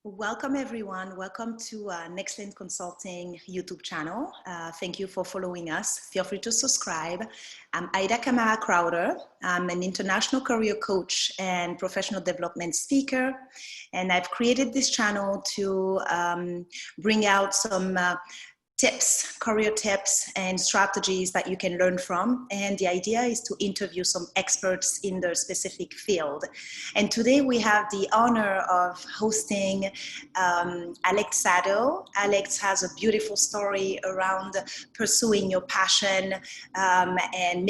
Welcome everyone. Welcome to Nextland Consulting YouTube channel. Thank you for following us. Feel free to subscribe. I'm Aida Camara-Crowder. I'm an international career coach and professional development speaker. And I've created this channel to bring out some tips, career tips and strategies that you can learn from. And the idea is to interview some experts in their specific field. And today we have the honor of hosting Alex Tsado. Alex has a beautiful story around pursuing your passion and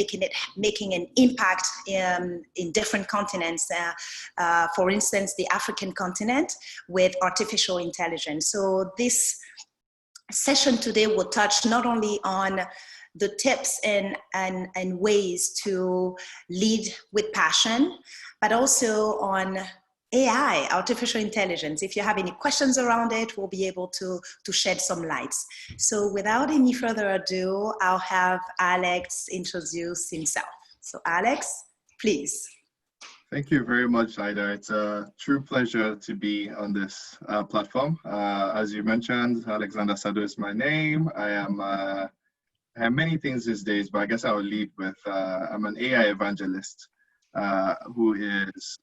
making an impact in different continents. For instance, the African continent with artificial intelligence. So this session today will touch not only on the tips and ways to lead with passion, but also on AI, artificial intelligence. If you have any questions around it, we'll be able to shed some lights. So without any further ado, I'll have Alex introduce himself. So Alex, please. Thank you very much, Aida. It's a true pleasure to be on this platform. As you mentioned, Alexander Tsado is my name. I have many things these days, but I guess I will lead with I'm an AI evangelist who is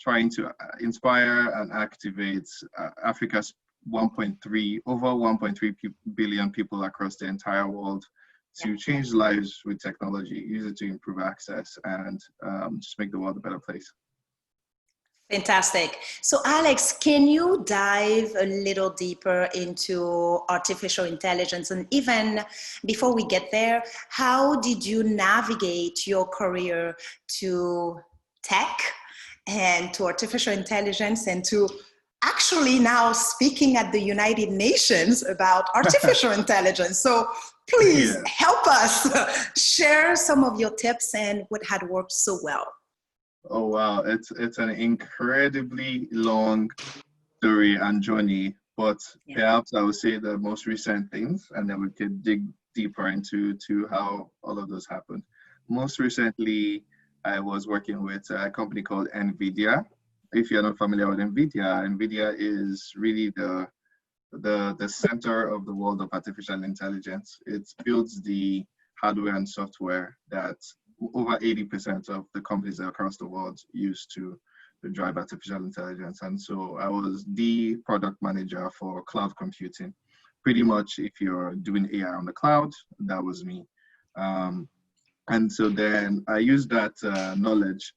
trying to inspire and activate Africa's over 1.3 billion people across the entire world to change lives with technology, use it to improve access and just make the world a better place. Fantastic. So Alex, can you dive a little deeper into artificial intelligence? And even before we get there, how did you navigate your career to tech and to artificial intelligence and to actually now speaking at the United Nations about artificial intelligence? So please help us share some of your tips and what had worked so well. Oh, wow. It's an incredibly long story and journey, but perhaps I would say the most recent things, and then we could dig deeper into how all of those happened. Most recently, I was working with a company called Nvidia. If you're not familiar with Nvidia is really the center of the world of artificial intelligence. It builds the hardware and software that over 80% of the companies across the world use to drive artificial intelligence. And so I was the product manager for cloud computing. Pretty much if you're doing AI on the cloud, that was me. And so then I used that knowledge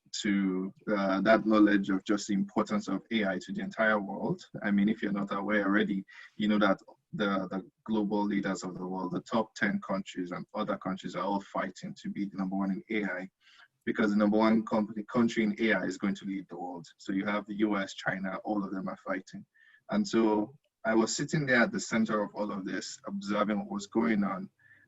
of just the importance of AI to the entire world. I mean, if you're not aware already, you know that the global leaders of the world, the top 10 countries and other countries are all fighting to be the number one in AI, because the number one country in AI is going to lead the world. So you have the US, China, all of them are fighting. And so I was sitting there at the center of all of this, observing what was going on,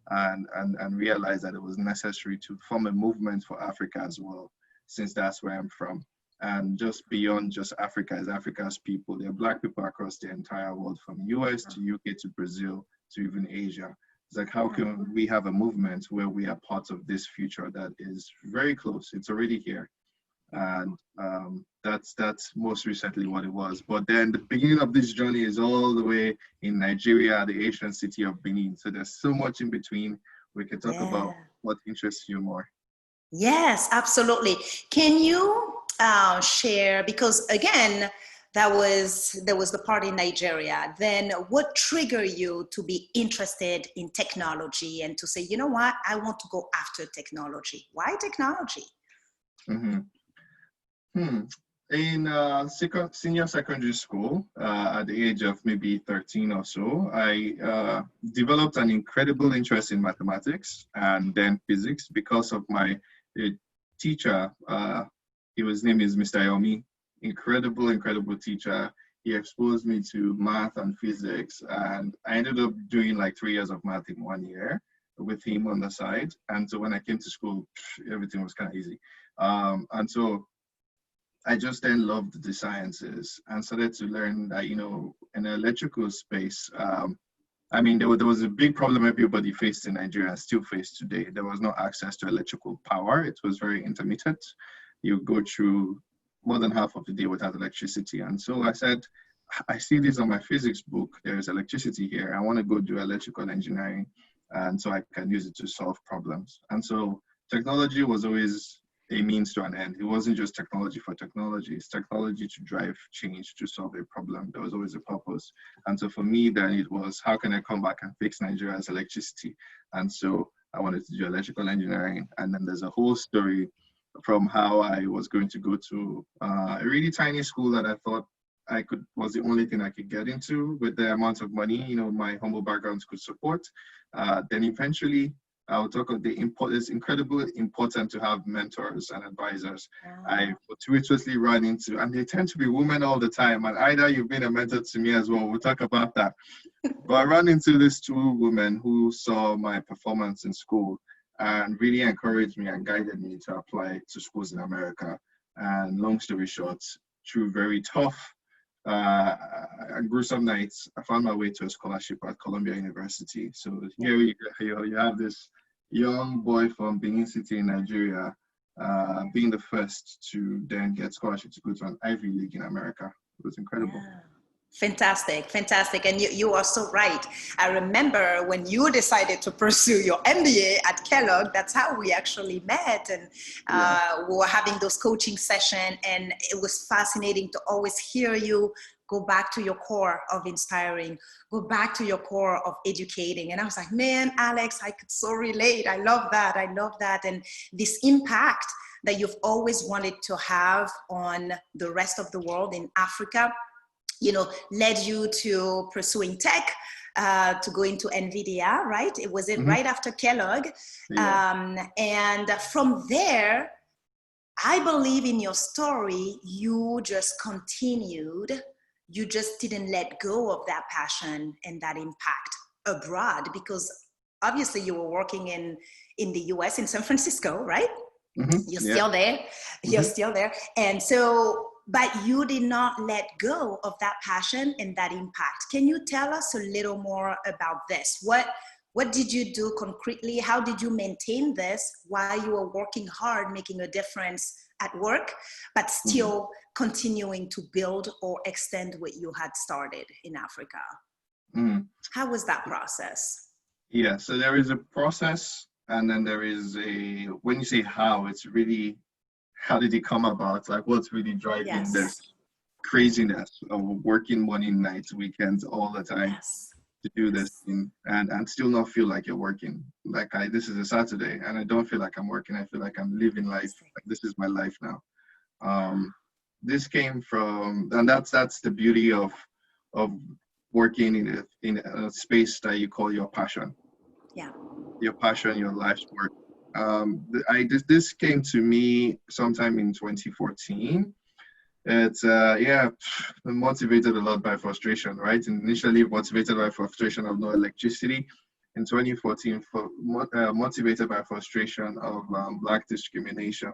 and realized that it was necessary to form a movement for Africa as well, since that's where I'm from. And just beyond just Africa is Africa's people. There are Black people across the entire world, from US to UK to Brazil to even Asia. It's like, how can we have a movement where we are part of this future that is very close? It's already here. And that's most recently what it was. But then the beginning of this journey is all the way in Nigeria, the ancient city of Benin. So there's so much in between. We can talk about what interests you more. Yes, absolutely. Can you share, because again, there was the part in Nigeria. Then what triggered you to be interested in technology and to say, you know what, I want to go after technology? Why technology? Mm-hmm. In senior secondary school, at the age of maybe 13 or so, I developed an incredible interest in mathematics and then physics because of my teacher. His name is Mr. Yomi. Incredible teacher. He exposed me to math and physics, and I ended up doing like 3 years of math in 1 year with him on the side. And so when I came to school, everything was kind of easy. And so I just then loved the sciences and started to learn that, in the electrical space, I mean, there was a big problem everybody faced in Nigeria and still faced today. There was no access to electrical power. It was very intermittent. You go through more than half of the day without electricity. And so I said, I see this on my physics book. There's electricity here. I want to go do electrical engineering, and so I can use it to solve problems. And so technology was always a means to an end. It wasn't just technology for technology. It's technology to drive change, to solve a problem. There was always a purpose. And so for me, then it was, how can I come back and fix Nigeria's electricity? And so I wanted to do electrical engineering. And then there's a whole story from how I was going to go to a really tiny school that I thought was the only thing I could get into with the amount of money, my humble backgrounds could support. Then eventually, I'll talk about it's incredibly important to have mentors and advisors. I fortuitously run into, and they tend to be women all the time. And Ida, you've been a mentor to me as well. We'll talk about that. But I ran into these two women who saw my performance in school and really encouraged me and guided me to apply to schools in America. And long story short, through very tough and gruesome nights, I found my way to a scholarship at Columbia University. So here you have this young boy from Benin City in Nigeria being the first to then get scholarship to go to an Ivy League in America. It was incredible. Yeah. Fantastic. And you are so right. I remember when you decided to pursue your MBA at Kellogg, that's how we actually met. And we were having those coaching sessions, and it was fascinating to always hear you go back to your core of inspiring, go back to your core of educating. And I was like, man, Alex, I could so relate. I love that. And this impact that you've always wanted to have on the rest of the world in Africa, led you to pursuing tech, to go into Nvidia, right? It was right after Kellogg. Yeah. And from there, I believe in your story, you just continued. You just didn't let go of that passion and that impact abroad, because obviously you were working in the US, in San Francisco, right? Mm-hmm. You're still there. You're still there. And so, but you did not let go of that passion and that impact. Can you tell us a little more about this? What did you do concretely? How did you maintain this while you were working hard, making a difference at work, but still continuing to build or extend what you had started in Africa? How was that process? Yeah, so there is a process, and then there is when you say how, it's really, how did it come about? Like, what's really driving this craziness of working morning, nights, weekends, all the time to do this thing and still not feel like you're working? Like, this is a Saturday and I don't feel like I'm working. I feel like I'm living life. Like, this is my life now. This came from, and that's the beauty of working in a space that you call your passion. Yeah. Your passion, your life's work. This came to me sometime in 2014. It's motivated a lot by frustration, right? Initially motivated by frustration of no electricity. In 2014, motivated by frustration of Black discrimination.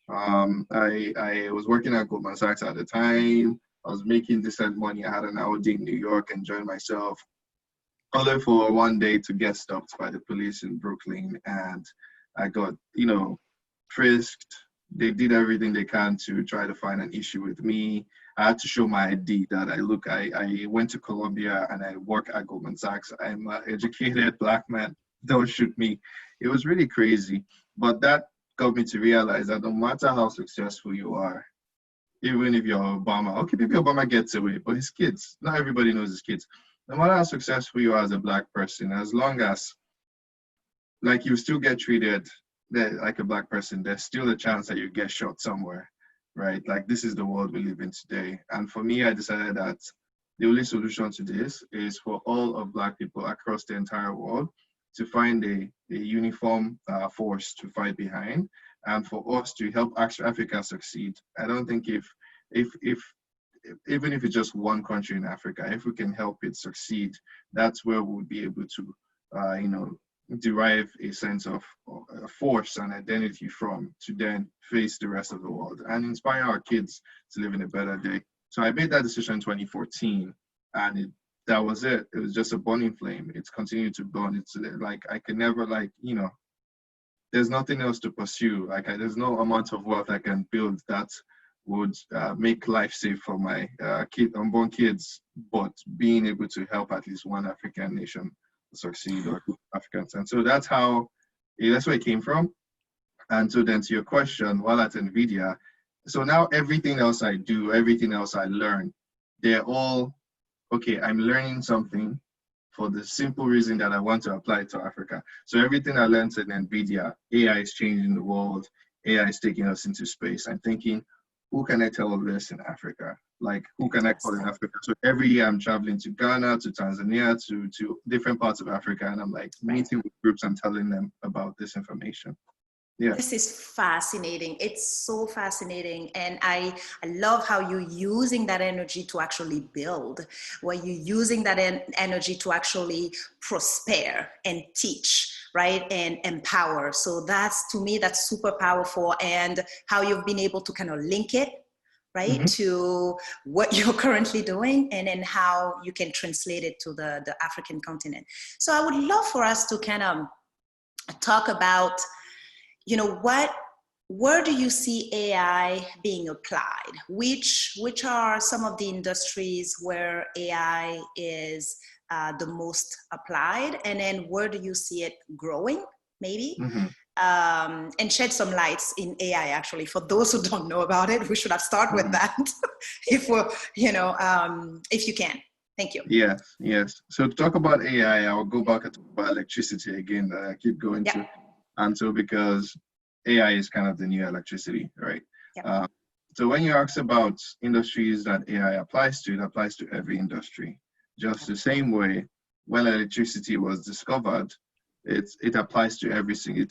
I was working at Goldman Sachs at the time. I was making decent money. I had an Audi in New York, enjoying myself. Only for one day to get stopped by the police in Brooklyn, and I got, frisked. They did everything they can to try to find an issue with me. I had to show my ID that I went to Columbia and I work at Goldman Sachs. I'm an educated Black man. Don't shoot me. It was really crazy. But that got me to realize that no matter how successful you are, even if you're Obama, okay, maybe Obama gets away, but his kids, not everybody knows his kids. No matter how successful you are as a Black person, as long as, like, you still get treated like a Black person, there's still a chance that you get shot somewhere, right? Like, this is the world we live in today. And for me, I decided that the only solution to this is for all of Black people across the entire world to find a uniform force to fight behind, and for us to help Africa succeed. I don't think if even if it's just one country in Africa, if we can help it succeed, that's where we'll be able to, derive a sense of force and identity from, to then face the rest of the world and inspire our kids to live in a better day. So I made that decision in 2014, and that was it. It was just a burning flame. It's continued to burn. It's like, I can never, there's nothing else to pursue. Like, there's no amount of wealth I can build that would make life safe for my unborn kids, but being able to help at least one African nation succeed, or Africans. And so that's how, that's where it came from. And so then to your question, while at Nvidia, so now everything else I do, everything else I learn, they're all, okay, I'm learning something for the simple reason that I want to apply it to Africa. So everything I learned in Nvidia, AI is changing the world, AI is taking us into space. I'm thinking, who can I tell of this in Africa? Like, who can I call in Africa? So every year I'm traveling to Ghana, to Tanzania, to different parts of Africa, and I'm like meeting with groups and telling them about this information. Yeah. This is fascinating. It's so fascinating. And I love how you're using that energy to actually build, where you're using that energy to actually prosper and teach, right? And empower. So that's, to me, that's super powerful. And how you've been able to kind of link it, right, to what you're currently doing, and then how you can translate it to the African continent. So I would love for us to kind of talk about, you know, where do you see AI being applied? Which are some of the industries where AI is the most applied? And then where do you see it growing, maybe? And shed some lights in AI, actually. For those who don't know about it, we should have started with that, if we're, you know, if you can. Thank you. Yes. So to talk about AI, I'll go back and talk about electricity again, that I keep going to. And so because AI is kind of the new electricity, right? So when you ask about industries that AI applies to, it applies to every industry. Just the same way when electricity was discovered, it applies to every single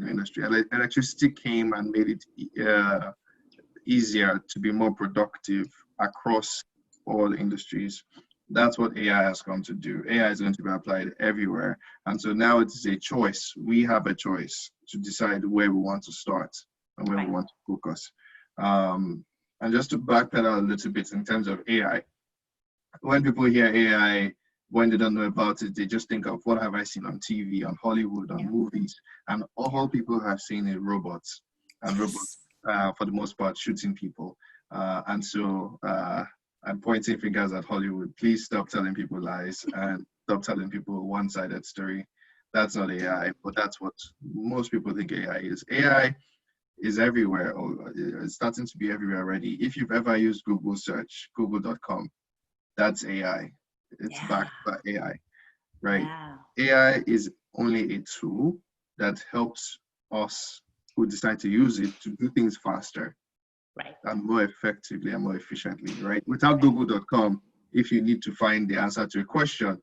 industry. Electricity came and made it easier to be more productive across all industries. That's what AI has come to do. AI is going to be applied everywhere. And so now it is a choice. We have a choice to decide where we want to start and where we want to focus. And just to backpedal a little bit in terms of AI, when people hear AI, when they don't know about it, they just think of, what have I seen on TV, on Hollywood, on movies? And all people have seen is robots, and robots, for the most part, shooting people. And so I'm pointing fingers at Hollywood. Please stop telling people lies and stop telling people a one-sided story. That's not AI, but that's what most people think AI is. AI is everywhere, or it's starting to be everywhere already. If you've ever used Google search, google.com, that's AI. It's backed by AI, right? AI is only a tool that helps us who decide to use it to do things faster. And more effectively and more efficiently, right? Without google.com, if you need to find the answer to a question,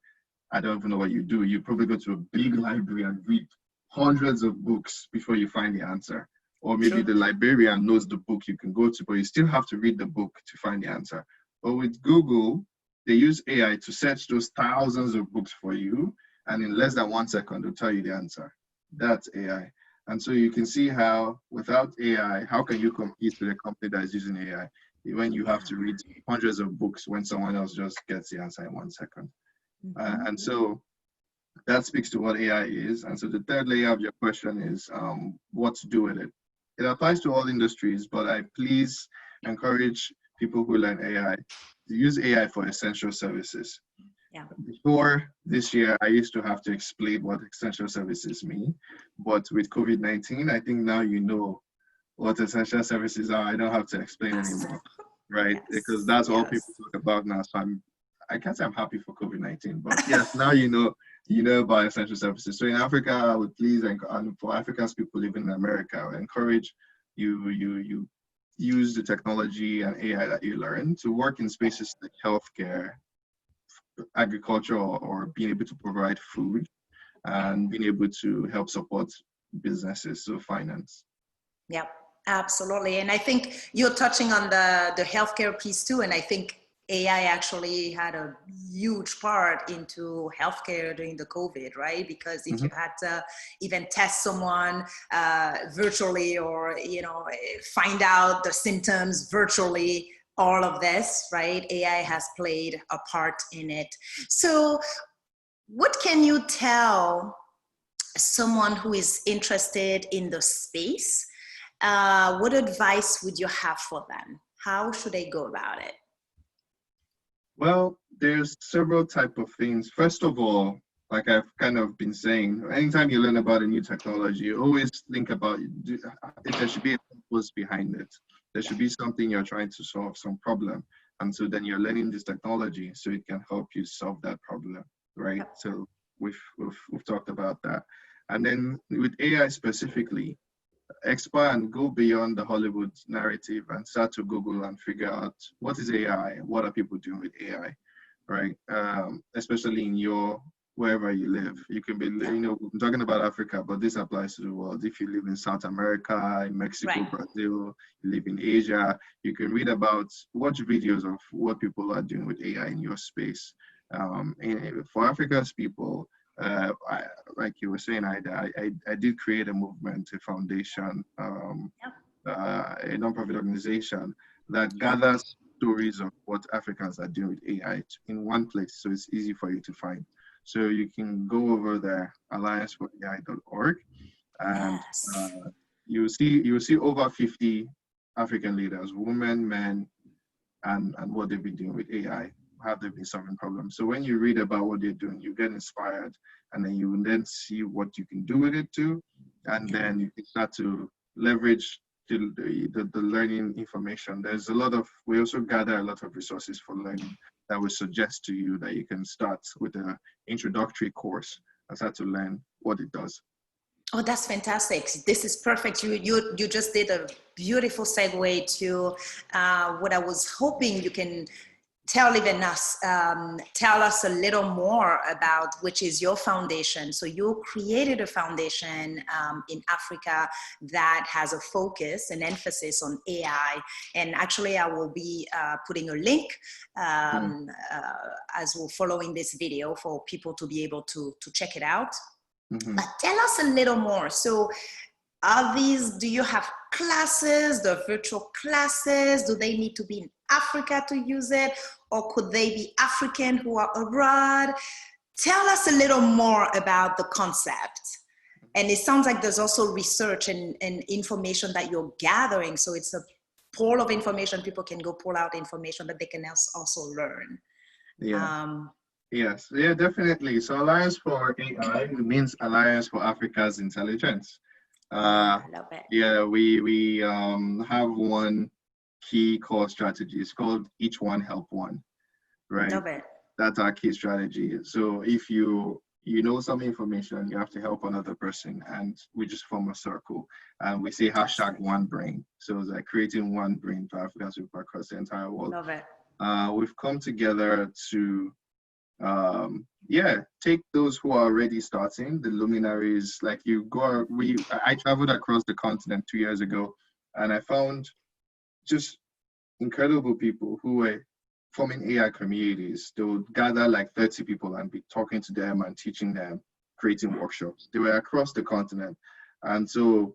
I don't even know what you do. You probably go to a big library and read hundreds of books before you find the answer. Or maybe the librarian knows the book you can go to, but you still have to read the book to find the answer. But with Google, they use AI to search those thousands of books for you, and in less than 1 second, they'll tell you the answer. That's AI. And so you can see how, without AI, how can you compete with a company that is using AI when you have to read hundreds of books when someone else just gets the answer in 1 second? And so that speaks to what AI is. And so the third layer of your question is what to do with it. It applies to all industries, but I please encourage people who learn AI to use AI for essential services. Before this year, I used to have to explain what essential services mean. But with COVID-19, I think now you know what essential services are. I don't have to explain anymore, right? Because that's all people talk about now. So I can't say I'm happy for COVID-19, but yes, now you know about essential services. So in Africa, I would please, and for African people living in America, I would encourage you use the technology and AI that you learn to work in spaces like healthcare, agriculture, or being able to provide food, and being able to help support businesses, so finance. Yep, absolutely. And I think you're touching on the healthcare piece too. And I think AI actually had a huge part into healthcare during the COVID, right? Because if you had to even test someone virtually, or, you know, find out the symptoms virtually, all of this, right? AI has played a part in it. So what can you tell someone who is interested in the space what advice would you have for them? How should they go about it? Well, there's several type of things. First of all, like I've kind of been saying, anytime you learn about a new technology, you always think about there should be a purpose behind it. There should be something you're trying to solve, some problem. And so then you're learning this technology so it can help you solve that problem, right? So we've talked about that. And then with AI specifically, expand, go beyond the Hollywood narrative and start to Google and figure out what is AI, what are people doing with AI, right? Especially in wherever you live. You can be, I'm talking about Africa, but this applies to the world. If you live in South America, in Mexico, Brazil, you live in Asia, you can read about, watch videos of what people are doing with AI in your space. And for Africa's people, like you were saying, I did create a movement, a foundation, a nonprofit organization that gathers stories of what Africans are doing with AI in one place, so it's easy for you to find. So you can go over there, allianceforai.org, and you'll see over 50 African leaders, women, men, and what they've been doing with AI. Have they been solving problems? So when you read about what they're doing, you get inspired, and then you then see what you can do with it too, and then you can start to leverage the learning information. We also gather a lot of resources for learning that will suggest to you that you can start with an introductory course and start to learn what it does. Oh, that's fantastic. This is perfect. You just did a beautiful segue to what I was hoping you can tell us a little more about, which is your foundation. So you created a foundation in Africa that has a focus, an emphasis on AI. And actually I will be putting a link as we're following this video for people to be able to check it out. But tell us a little more. So do you have classes, the virtual classes? Do they need to be in Africa to use it? Or could they be African who are abroad? Tell us a little more about the concept. And it sounds like there's also research and information that you're gathering. So it's a pool of information. People can go pull out information that they can also learn. Yes, definitely. So Alliance for AI means Alliance for Africa's Intelligence. I love it. Yeah, we have one key core strategy. It's called Each One Help One, right? Love it. That's our key strategy. So if you know some information, you have to help another person, and we just form a circle, and we say #OneBrain. So it's like creating one brain for Africans across the entire world. Love it. We've come together to take those who are already starting, the luminaries. Like I traveled across the continent 2 years ago, and I found just incredible people who were forming AI communities. They would gather like 30 people and be talking to them and teaching them, creating workshops. They were across the continent. And so,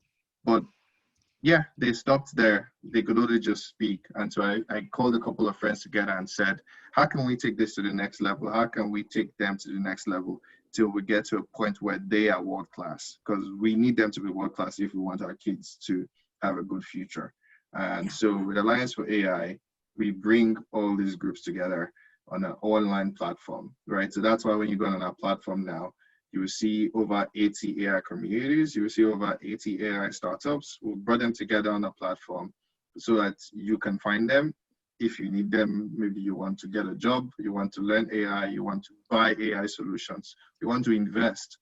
they stopped there. They could only just speak. And so I called a couple of friends together and said, how can we take this to the next level? How can we take them to the next level till we get to a point where they are world class? Because we need them to be world class if we want our kids to have a good future. And so with Alliance for AI, we bring all these groups together on an online platform, right? So that's why when you go on our platform now, you will see over 80 AI communities. You will see over 80 AI startups. We'll bring them together on a platform so that you can find them if you need them. Maybe you want to get a job, you want to learn AI, you want to buy AI solutions, you want to invest.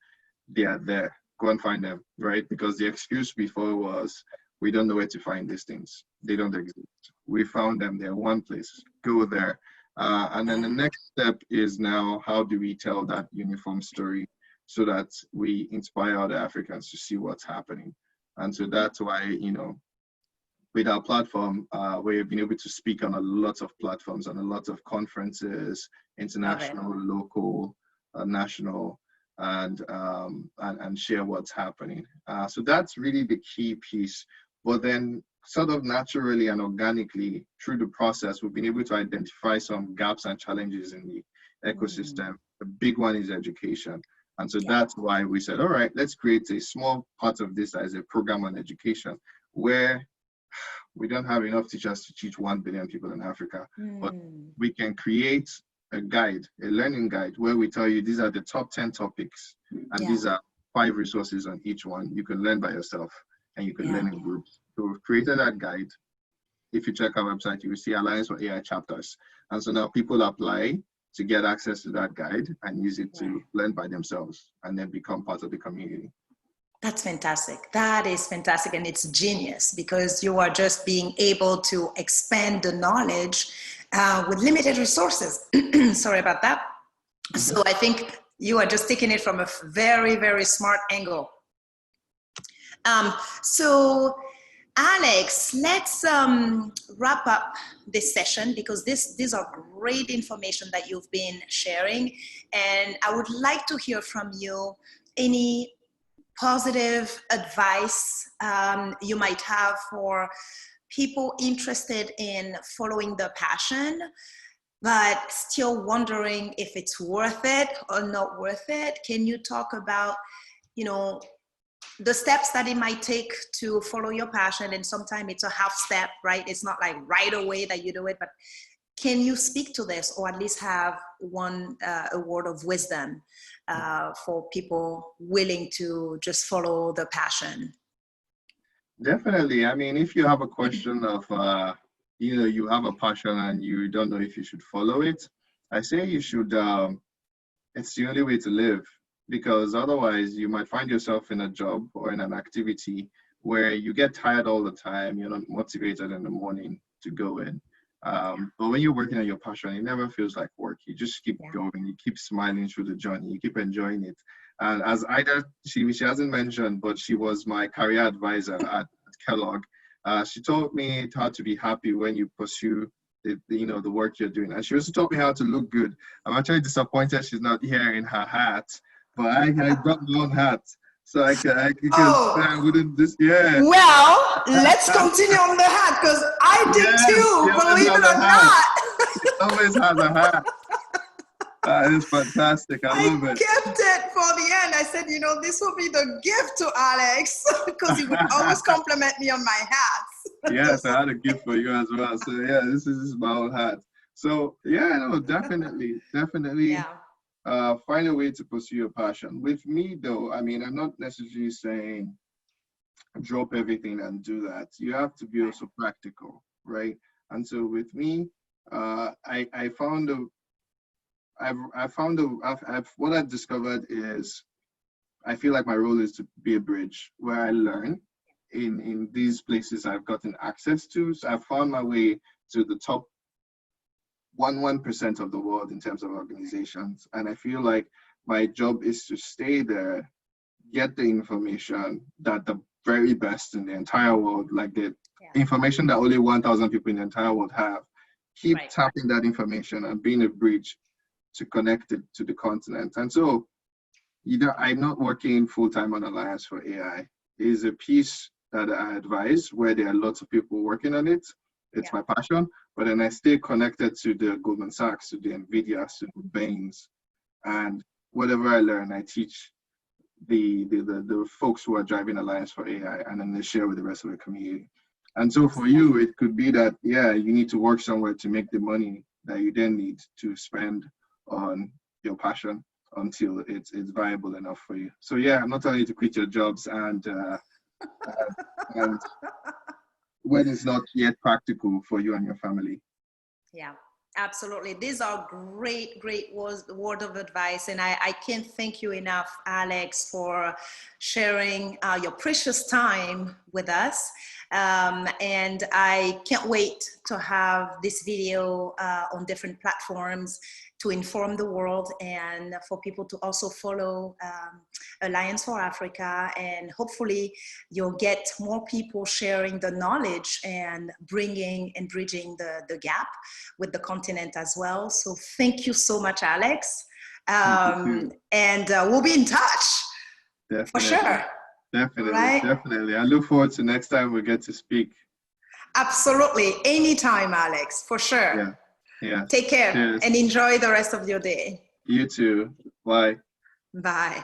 They are there. Go and find them, right? Because the excuse before was, we don't know where to find these things. They don't exist. We found them. They're one place. Go there. And then the next step is now, how do we tell that uniform story so that we inspire other Africans to see what's happening? And so that's why, with our platform, we've been able to speak on a lot of platforms and a lot of conferences, international, local, national, and share what's happening. So that's really the key piece. But then sort of naturally and organically through the process, we've been able to identify some gaps and challenges in the ecosystem. The big one is education. And so that's why we said, all right, let's create a small part of this as a program on education, where we don't have enough teachers to teach 1 billion people in Africa, but we can create a guide, a learning guide, where we tell you these are the top 10 topics, and these are 5 resources on each one. You can learn by yourself, and you can learn in groups. So we've created that guide. If you check our website, you will see Alliance for AI chapters. And so now people apply to get access to that guide and use it to learn by themselves and then become part of the community. That's fantastic. That is fantastic. And it's genius, because you are just being able to expand the knowledge with limited resources. Sorry about that. So I think you are just taking it from a very, very smart angle. So Alex, let's wrap up this session, because these are great information that you've been sharing. And I would like to hear from you any positive advice you might have for people interested in following their passion, but still wondering if it's worth it or not worth it. Can you talk about, you know, the steps that it might take to follow your passion? And sometimes it's a half step, right? It's not like right away that you do it, but can you speak to this, or at least have a word of wisdom for people willing to just follow the passion? Definitely. I mean, if you have a question of, you know, you have a passion and you don't know if you should follow it, I say you should, it's the only way to live, because otherwise you might find yourself in a job or in an activity where you get tired all the time, you're not motivated in the morning to go in. But when you're working on your passion, it never feels like work. You just keep going, you keep smiling through the journey, you keep enjoying it. And as Ida, she hasn't mentioned, but she was my career advisor at Kellogg. She taught me how to be happy when you pursue the work you're doing. And she also taught me how to look good. I'm actually disappointed she's not here in her hat, but I brought my own hat. So I wouldn't this, Well, let's continue on the hat, because I did too, believe it or not. She always has a hat. That is fantastic. I love it. I kept it for the end. I said, you know, this will be the gift to Alex, because he would always compliment me on my hats. Yes, I had a gift for you as well. So yeah, this is my own hat. So yeah, no, definitely. Find a way to pursue your passion. With me though, I mean, I'm not necessarily saying drop everything and do that. You have to be also practical, right? And so with me, what I've discovered is I feel like my role is to be a bridge where I learn in these places I've gotten access to. So I've found my way to the top 1% of the world in terms of organizations. And I feel like my job is to stay there, get the information that the very best in the entire world, like the information that only 1,000 people in the entire world have, keep tapping that information and being a bridge to connect it to the continent. And so, I'm not working full-time on Alliance for AI. It is a piece that I advise where there are lots of people working on it. It's my passion, but then I stay connected to the Goldman Sachs, to the Nvidia, to the Bains, and whatever I learn, I teach the folks who are driving Alliance for AI, and then they share with the rest of the community. And so for you, it could be that, you need to work somewhere to make the money that you then need to spend on your passion until it's viable enough for you. So I'm not telling you to quit your jobs and when it's not yet practical for you and your family. Yeah, absolutely. These are great word of advice. And I can't thank you enough, Alex, for sharing your precious time with us. And I can't wait to have this video on different platforms to inform the world, and for people to also follow Alliance for Africa, and hopefully you'll get more people sharing the knowledge and bringing and bridging the gap with the continent as well. So thank you so much, Alex. And we'll be in touch. Definitely. For sure. Definitely. I look forward to next time we get to speak. Absolutely. Anytime, Alex, for sure. Yeah. Take care. Cheers. And enjoy the rest of your day. You too. Bye. Bye.